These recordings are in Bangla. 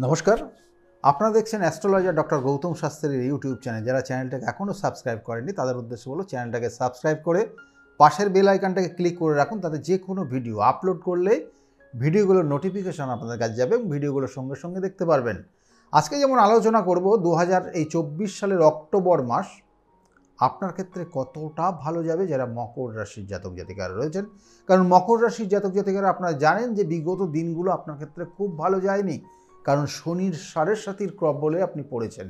নমস্কার, আপনারা দেখছেন অ্যাস্ট্রোলজার ডক্টর গৌতম শাস্ত্রীর ইউটিউব চ্যানেল। যারা চ্যানেলটাকে এখনও সাবস্ক্রাইব করেননি তাদের উদ্দেশ্য হলো চ্যানেলটাকে সাবস্ক্রাইব করে পাশের বেল আইকনটাকে ক্লিক করে রাখুন, তাতে যে কোনো ভিডিও আপলোড করলে ভিডিওগুলোর নোটিফিকেশন আপনাদের কাছে যাবে এবং ভিডিওগুলো সঙ্গে সঙ্গে দেখতে পারবেন। আজকে যেমন আলোচনা করব 2024 সালের অক্টোবর মাস আপনার ক্ষেত্রে কতটা ভালো যাবে যারা মকর রাশির জাতক জাতিকারা রয়েছেন। কারণ মকর রাশির জাতক জাতিকারা আপনারা জানেন যে বিগত দিনগুলো আপনার ক্ষেত্রে খুব ভালো যায়নি, কারণ শনির সাড়ে সাতির কবলে আপনি পড়েছেন।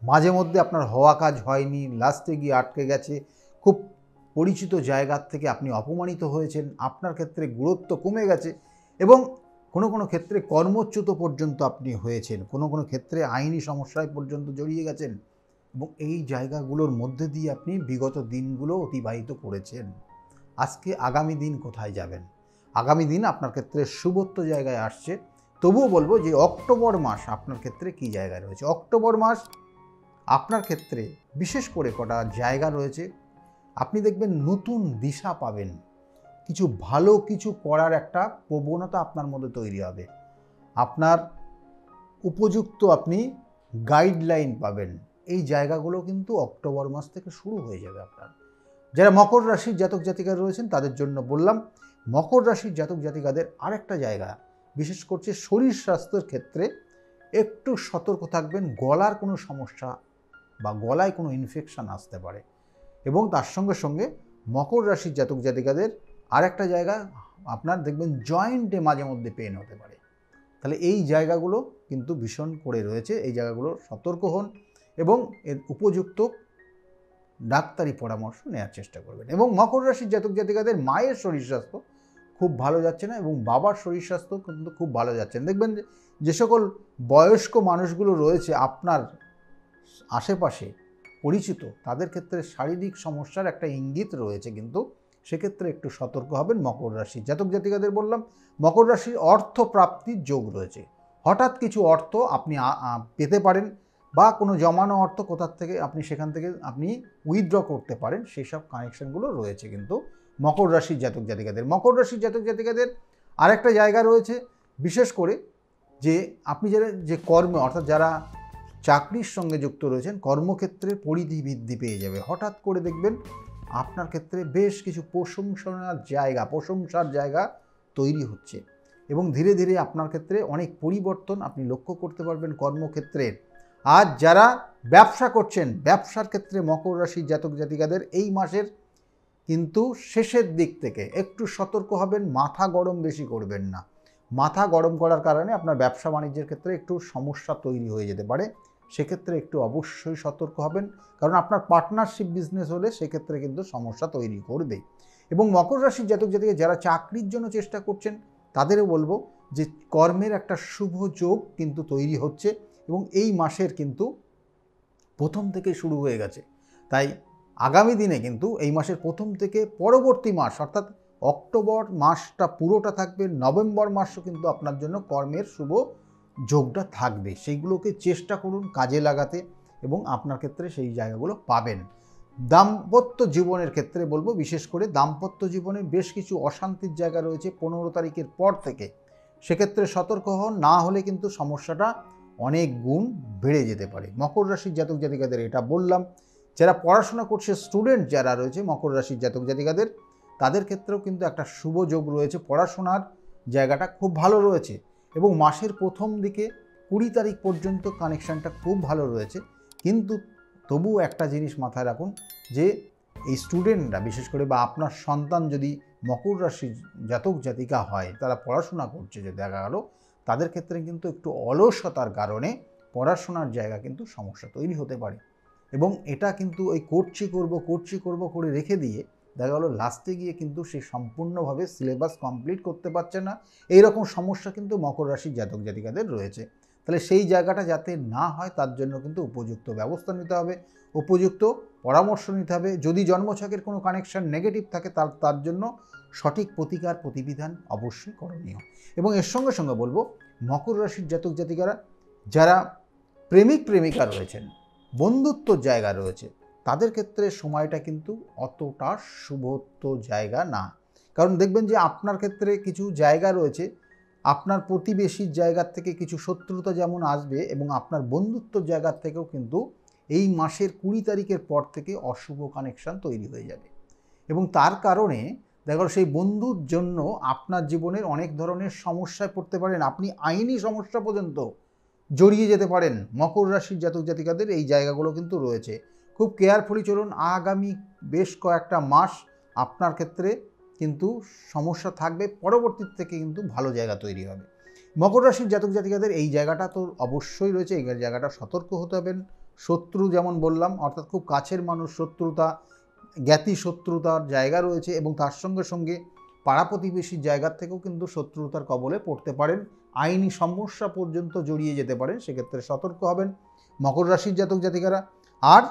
মাঝে মধ্যে আপনার হওয়া কাজ হয়নি, লাস্টে গিয়ে আটকে গেছে, খুব পরিচিত জায়গার থেকে আপনি অপমানিত হয়েছেন, আপনার ক্ষেত্রে গুরুত্ব কমে গেছে এবং কোনো কোনো ক্ষেত্রে কর্মচ্যুত পর্যন্ত আপনি হয়েছেন, কোনো কোনো ক্ষেত্রে আইনি সমস্যায় পর্যন্ত জড়িয়ে গেছেন এবং এই জায়গাগুলোর মধ্যে দিয়ে আপনি বিগত দিনগুলো অতিবাহিত করেছেন। আজকে আগামী দিন কোথায় যাবেন? আগামী দিন আপনার ক্ষেত্রে শুভত্ব জায়গায় আসছে। তবুও বলবো যে অক্টোবর মাস আপনার ক্ষেত্রে কী জায়গায় রয়েছে। অক্টোবর মাস আপনার ক্ষেত্রে বিশেষ করে কটা জায়গা রয়েছে, আপনি দেখবেন নতুন দিশা পাবেন, কিছু ভালো কিছু করার একটা প্রবণতা আপনার মধ্যে তৈরি হবে, আপনার উপযুক্ত আপনি গাইডলাইন পাবেন। এই জায়গাগুলো কিন্তু অক্টোবর মাস থেকে শুরু হয়ে যাবে আপনার। যারা মকর রাশির জাতক জাতিকা রয়েছেন তাদের জন্য বললাম, মকর রাশির জাতক জাতিকাদের আরেকটা জায়গা বিশেষ করছে শরীর স্বাস্থ্যের ক্ষেত্রে একটু সতর্ক থাকবেন। গলার কোনো সমস্যা বা গলায় কোনো ইনফেকশান আসতে পারে এবং তার সঙ্গে সঙ্গে মকর রাশির জাতক জাতিকাদের আরেকটা জায়গা আপনার দেখবেন জয়েন্টে মাঝে মধ্যে পেন হতে পারে। তাহলে এই জায়গাগুলো কিন্তু ভীষণ করে রয়েছে, এই জায়গাগুলো সতর্ক হন এবং এর উপযুক্ত ডাক্তারি পরামর্শ নেওয়ার চেষ্টা করবেন। এবং মকর রাশির জাতক জাতিকাদের মায়ের শরীর স্বাস্থ্য খুব ভালো যাচ্ছে না এবং বাবার শরীর স্বাস্থ্য কিন্তু খুব ভালো যাচ্ছে না। দেখবেন যে সকল বয়স্ক মানুষগুলো রয়েছে আপনার আশেপাশে পরিচিত, তাদের ক্ষেত্রে শারীরিক সমস্যার একটা ইঙ্গিত রয়েছে, কিন্তু সেক্ষেত্রে একটু সতর্ক হবেন। মকর রাশির জাতক জাতিকাদের বললাম, মকর রাশির অর্থ প্রাপ্তির যোগ রয়েছে। হঠাৎ কিছু অর্থ আপনি পেতে পারেন বা কোনো জমানো অর্থ কোথার থেকে আপনি সেখান থেকে আপনি উইথড্র করতে পারেন, সেই সব কানেকশানগুলো রয়েছে কিন্তু মকর রাশির জাতক জাতিকাদের। মকর রাশির জাতক জাতিকাদের আরেকটা জায়গা রয়েছে বিশেষ করে যে আপনি যারা যে কর্মে অর্থাৎ যারা চাকরির সঙ্গে যুক্ত রয়েছেন, কর্মক্ষেত্রের পরিধি বৃদ্ধি পেয়ে যাবে। হঠাৎ করে দেখবেন আপনার ক্ষেত্রে বেশ কিছু প্রশংসার জায়গা তৈরি হচ্ছে এবং ধীরে ধীরে আপনার ক্ষেত্রে অনেক পরিবর্তন আপনি লক্ষ্য করতে পারবেন কর্মক্ষেত্রের। আর যারা ব্যবসা করছেন, ব্যবসার ক্ষেত্রে মকর রাশির জাতক জাতিকাদের এই মাসের কিন্তু শেষের দিক থেকে একটু সতর্ক হবেন, মাথা গরম বেশি করবেন না। মাথা গরম করার কারণে আপনার ব্যবসা বাণিজ্যের ক্ষেত্রে একটু সমস্যা তৈরি হয়ে যেতে পারে, সেক্ষেত্রে একটু অবশ্যই সতর্ক হবেন, কারণ আপনার পার্টনারশিপ বিজনেস হলে সেক্ষেত্রে কিন্তু সমস্যা তৈরি করবে। এবং মকর রাশির জাতক জাতিকা যারা চাকরির জন্য চেষ্টা করছেন তাদেরও বলবো যে কর্মের একটা শুভ যোগ কিন্তু তৈরি হচ্ছে এবং এই মাসের কিন্তু প্রথম থেকে শুরু হয়ে গেছে। তাই আগামী দিনে কিন্তু এই মাসের প্রথম থেকে পরবর্তী মাস অর্থাৎ অক্টোবর মাসটা পুরোটা থাকবে, নভেম্বর মাসও কিন্তু আপনার জন্য কর্মের শুভ যোগটা থাকবে। সেইগুলোকে চেষ্টা করুন কাজে লাগাতে এবং আপনার ক্ষেত্রে সেই জায়গাগুলো পাবেন। দাম্পত্য জীবনের ক্ষেত্রে বলবো, বিশেষ করে দাম্পত্য জীবনে বেশ কিছু অশান্তির জায়গা রয়েছে 15 তারিখের পর থেকে, সেক্ষেত্রে সতর্ক হন, না হলে কিন্তু সমস্যাটা অনেক গুণ বেড়ে যেতে পারে। মকর রাশির জাতক জাতিকাদের এটা বললাম। যারা পড়াশোনা করছে, স্টুডেন্ট যারা রয়েছে মকর রাশির জাতক জাতিকাদের, তাদের ক্ষেত্রেও কিন্তু একটা শুভ যোগ রয়েছে, পড়াশোনার জায়গাটা খুব ভালো রয়েছে এবং মাসের প্রথম দিকে 20 তারিখ পর্যন্ত কানেকশানটা খুব ভালো রয়েছে। কিন্তু তবুও একটা জিনিস মাথায় রাখুন যে এই স্টুডেন্টরা বিশেষ করে বা আপনার সন্তান যদি মকর রাশির জাতক জাতিকা হয়, তারা পড়াশোনা করছে যে দেখা গেল, তাদের ক্ষেত্রে কিন্তু একটু অলসতার কারণে পড়াশোনার জায়গা কিন্তু সমস্যা তৈরি হতে পারে এবং এটা কিন্তু ওই করছি করব করে রেখে দিয়ে দেখা গেলো লাস্টে গিয়ে কিন্তু সে সম্পূর্ণভাবে সিলেবাস কমপ্লিট করতে পারছে না। এইরকম সমস্যা কিন্তু মকর রাশির জাতক জাতিকাদের রয়েছে। তাহলে সেই জায়গাটা যাতে না হয় তার জন্য কিন্তু উপযুক্ত ব্যবস্থা নিতে হবে, উপযুক্ত পরামর্শ নিতে হবে। যদি জন্মছকের কোনো কানেকশান নেগেটিভ থাকে তার জন্য সঠিক প্রতিকার প্রতিবিধান অবশ্যই করণীয়। এবং এর সঙ্গে সঙ্গে বলবো, মকর রাশির জাতক জাতিকারা যারা প্রেমিক প্রেমিকা রয়েছেন, বন্ধুত্বর জায়গা রয়েছে, তাদের ক্ষেত্রে সময়টা কিন্তু অতটা শুভত্ব জায়গা না। কারণ দেখবেন যে আপনার ক্ষেত্রে কিছু জায়গা রয়েছে আপনার প্রতিবেশীর জায়গার থেকে কিছু শত্রুতা যেমন আসবে এবং আপনার বন্ধুত্বর জায়গার থেকেও কিন্তু এই মাসের 20 তারিখের পর থেকে অশুভ কানেকশান তৈরি হয়ে যাবে এবং তার কারণে দেখা গেল সেই বন্ধুর জন্য আপনার জীবনের অনেক ধরনের সমস্যায় পড়তে পারেন, আপনি আইনি সমস্যা পর্যন্ত জড়িয়ে যেতে পারেন। মকর রাশির জাতক জাতিকাদের এই জায়গাগুলো কিন্তু রয়েছে, খুব কেয়ারফুলি চলুন। আগামী বেশ কয়েকটা মাস আপনার ক্ষেত্রে কিন্তু সমস্যা থাকবে, পরবর্তী থেকে কিন্তু ভালো জায়গা তৈরি হবে। মকর রাশির জাতক জাতিকাদের এই জায়গাটা তো অবশ্যই রয়েছে, এই জায়গাটা সতর্ক হতে হবেন। শত্রু যেমন বললাম, অর্থাৎ খুব কাছের মানুষ, শত্রুতা, জ্ঞাতি শত্রুতার জায়গা রয়েছে এবং তার সঙ্গে সঙ্গে পাড়া প্রতিবেশীর জায়গার থেকেও কিন্তু শত্রুতার কবলে পড়তে পারেন, আইনি সমস্যা পর্যন্ত জড়িয়ে যেতে পারেন, সেক্ষেত্রে সতর্ক হবেন মকর রাশির জাতক জাতিকারা। আর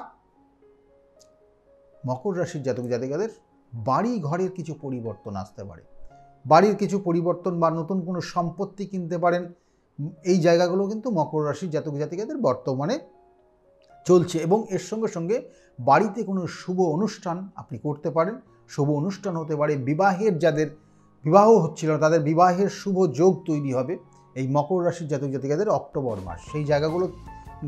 মকর রাশির জাতক জাতিকাদের বাড়ি ঘরের কিছু পরিবর্তন আসতে পারে, বাড়ির কিছু পরিবর্তন বা নতুন কোনো সম্পত্তি কিনতে পারেন, এই জায়গাগুলো কিন্তু মকর রাশির জাতক জাতিকাদের বর্তমানে চলছে। এবং এর সঙ্গে সঙ্গে বাড়িতে কোনো শুভ অনুষ্ঠান আপনি করতে পারেন, শুভ অনুষ্ঠান হতে পারে, বিবাহের যাদের বিবাহ হচ্ছিল তাদের বিবাহের শুভ যোগ তৈরি হবে এই মকর রাশির জাতক জাতিকাদের অক্টোবর মাস, সেই জায়গাগুলো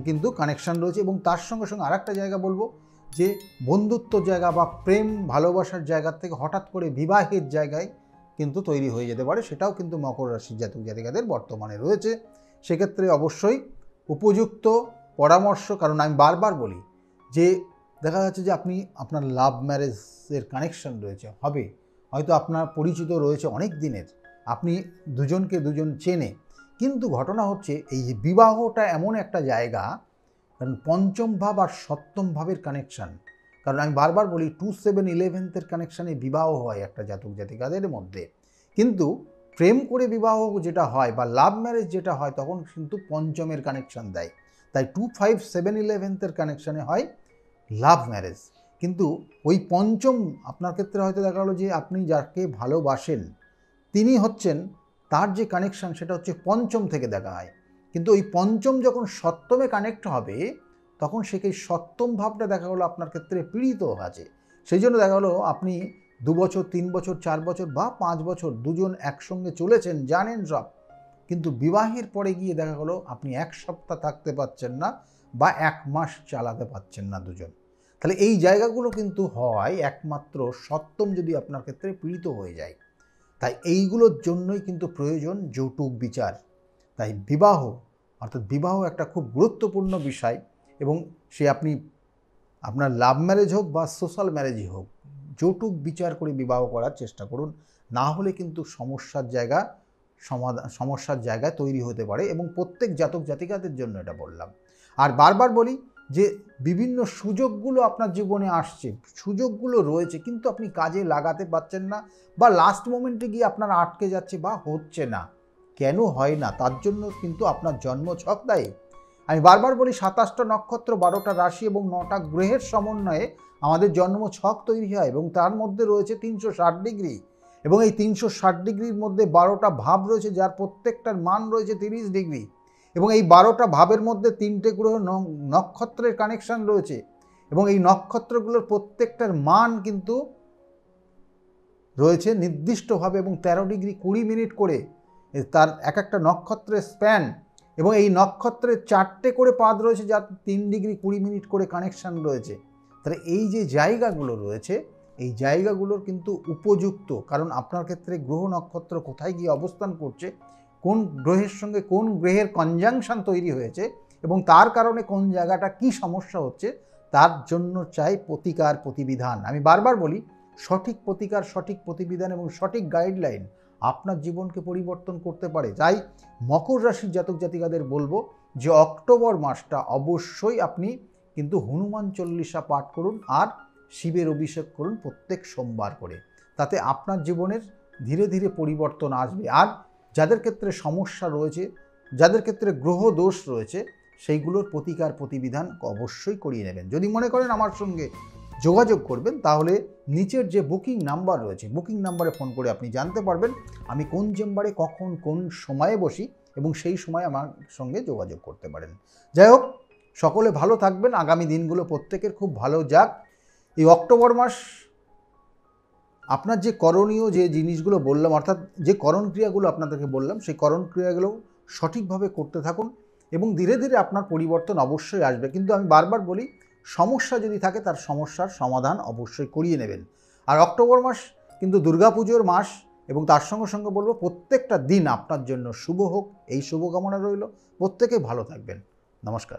কিন্তু কানেকশান রয়েছে। এবং তার সঙ্গে সঙ্গে আরেকটা জায়গা বলবো যে বন্ধুত্ব জায়গা বা প্রেম ভালোবাসার জায়গার থেকে হঠাৎ করে বিবাহের জায়গায় কিন্তু তৈরি হয়ে যেতে পারে, সেটাও কিন্তু মকর রাশির জাতক জাতিকাদের বর্তমানে রয়েছে। সেক্ষেত্রে অবশ্যই উপযুক্ত পরামর্শ, কারণ আমি বারবার বলি যে দেখা যাচ্ছে যে আপনি আপনার লাভ ম্যারেজের কানেকশন রয়েছে, হবে হয়তো আপনার পরিচিত রয়েছে অনেক দিনের, আপনি দুজনকে দুজন চেনে, কিন্তু ঘটনা হচ্ছে এই যে বিবাহটা এমন একটা জায়গা, কারণ পঞ্চম ভাব আর সপ্তম ভাবের কানেকশান, কারণ আমি বারবার বলি 2-7-11 কানেকশানে বিবাহ হয় একটা জাতক জাতিকাদের মধ্যে, কিন্তু প্রেম করে বিবাহ যেটা হয় বা লাভ ম্যারেজ যেটা হয় তখন কিন্তু পঞ্চমের কানেকশান দেয়, তাই 2-5-7-11 কানেকশানে হয় লাভ ম্যারেজ। কিন্তু ওই পঞ্চম আপনার ক্ষেত্রে হয়তো দেখা গেলো যে আপনি যাকে ভালোবাসেন তিনি হচ্ছেন, তার যে কানেকশান সেটা হচ্ছে পঞ্চম থেকে দেখা হয়, কিন্তু ওই পঞ্চম যখন সপ্তমে কানেক্ট হবে তখন সেই সপ্তম ভাবটা দেখা গেলো আপনার ক্ষেত্রে পীড়িত আছে। সেই জন্য দেখা গেলো আপনি 2 বছর 3 বছর 4 বছর বা 5 বছর দুজন একসঙ্গে চলেছেন, জানেন সব, কিন্তু বিবাহের পরে গিয়ে দেখা গেলো আপনি 1 সপ্তাহ থাকতে পারছেন না বা 1 মাস চালাতে পারছেন না দুজন। তাহলে এই জায়গাগুলো কিন্তু হয় একমাত্র সপ্তম যদি আপনার ক্ষেত্রে পীড়িত হয়ে যায়। তাই এইগুলোর জন্যই কিন্তু প্রয়োজন যৌতুক বিচার। তাই বিবাহ অর্থাৎ বিবাহ একটা খুব গুরুত্বপূর্ণ বিষয়, এবং সে আপনি আপনার লাভ ম্যারেজ হোক বা সোশ্যাল ম্যারেজই হোক, যৌতুক বিচার করে বিবাহ করার চেষ্টা করুন, না হলে কিন্তু সমস্যার জায়গা তৈরি হতে পারে। এবং প্রত্যেক জাতক জাতিকাদের জন্য এটা বললাম। আর বারবার বলি যে বিভিন্ন সুযোগগুলো আপনার জীবনে আসছে, সুযোগগুলো রয়েছে, কিন্তু আপনি কাজে লাগাতে পারছেন না বা লাস্ট মোমেন্টে গিয়ে আপনার আটকে যাচ্ছে বা হচ্ছে না। কেন হয় না তার জন্য কিন্তু আপনার জন্মছক দায়ী। আমি বারবার বলি 27টা নক্ষত্র, 12টা রাশি এবং 9টা গ্রহের সমন্বয়ে আমাদের জন্মছক তৈরি হয় এবং তার মধ্যে রয়েছে 360 ডিগ্রি, এবং এই 360 ডিগ্রির মধ্যে 12টা ভাব রয়েছে যার প্রত্যেকটার মান রয়েছে 30 ডিগ্রি, এবং এই 12টা ভাবের মধ্যে 3টে গ্রহ নক্ষত্রের কানেকশান রয়েছে, এবং এই নক্ষত্রগুলোর প্রত্যেকটার মান কিন্তু রয়েছে নির্দিষ্টভাবে এবং 13 ডিগ্রি 20 মিনিট করে তার এক একটা নক্ষত্রের স্প্যান, এবং এই নক্ষত্রের 4টে করে পাদ রয়েছে যার 3 ডিগ্রি 20 মিনিট করে কানেকশান রয়েছে। তাহলে এই যে জায়গাগুলো রয়েছে এই জায়গাগুলোর কিন্তু উপযুক্ত, কারণ আপনার ক্ষেত্রে গ্রহ নক্ষত্র কোথায় গিয়ে অবস্থান করছে, কোন গ্রহের সঙ্গে কোন গ্রহের কনজাংশন তৈরি হয়েছে এবং তার কারণে কোন জায়গাটা কি সমস্যা হচ্ছে, তার জন্য চাই প্রতিকার প্রতিবিধান। আমি বারবার বলি সঠিক প্রতিকার, সঠিক প্রতিবিধান এবং সঠিক গাইডলাইন আপনার জীবনকে পরিবর্তন করতে পারে। তাই মকর রাশির জাতক জাতিকাদের বলবো যে অক্টোবর মাসটা অবশ্যই আপনি কিন্তু হনুমান চল্লিশা পাঠ করুন আর শিবের অভিষেক করুন প্রত্যেক সোমবার করে, তাতে আপনার জীবনের ধীরে ধীরে পরিবর্তন আসবে। আর যাদের ক্ষেত্রে সমস্যা রয়েছে, যাদের ক্ষেত্রে গ্রহ দোষ রয়েছে, সেইগুলোর প্রতিকার প্রতিবিধান অবশ্যই করিয়ে নেবেন। যদি মনে করেন আমার সঙ্গে যোগাযোগ করবেন তাহলে নিচের যে বুকিং নাম্বার রয়েছে বুকিং নাম্বারে ফোন করে আপনি জানতে পারবেন আমি কোন চেম্বারে কখন কোন সময়ে বসি, এবং সেই সময় আমার সঙ্গে যোগাযোগ করতে পারেন। যাই হোক, সকলে ভালো থাকবেন, আগামী দিনগুলো প্রত্যেকের খুব ভালো যাক। এই অক্টোবর মাস আপনার যে করণীয় যে জিনিসগুলো বললাম, অর্থাৎ যে করণ ক্রিয়াগুলো আপনাদেরকে বললাম, সেই করণ ক্রিয়াগুলো সঠিকভাবে করতে থাকুন এবং ধীরে ধীরে আপনার পরিবর্তন অবশ্যই আসবে। কিন্তু আমি বারবার বলি, সমস্যা যদি থাকে তার সমস্যার সমাধান অবশ্যই করিয়ে নেবেন। আর অক্টোবর মাস কিন্তু দুর্গাপুজোর মাস এবং তার সঙ্গে সঙ্গে বলবো প্রত্যেকটা দিন আপনার জন্য শুভ হোক, এই শুভকামনা রইল। প্রত্যেকেই ভালো থাকবেন। নমস্কার।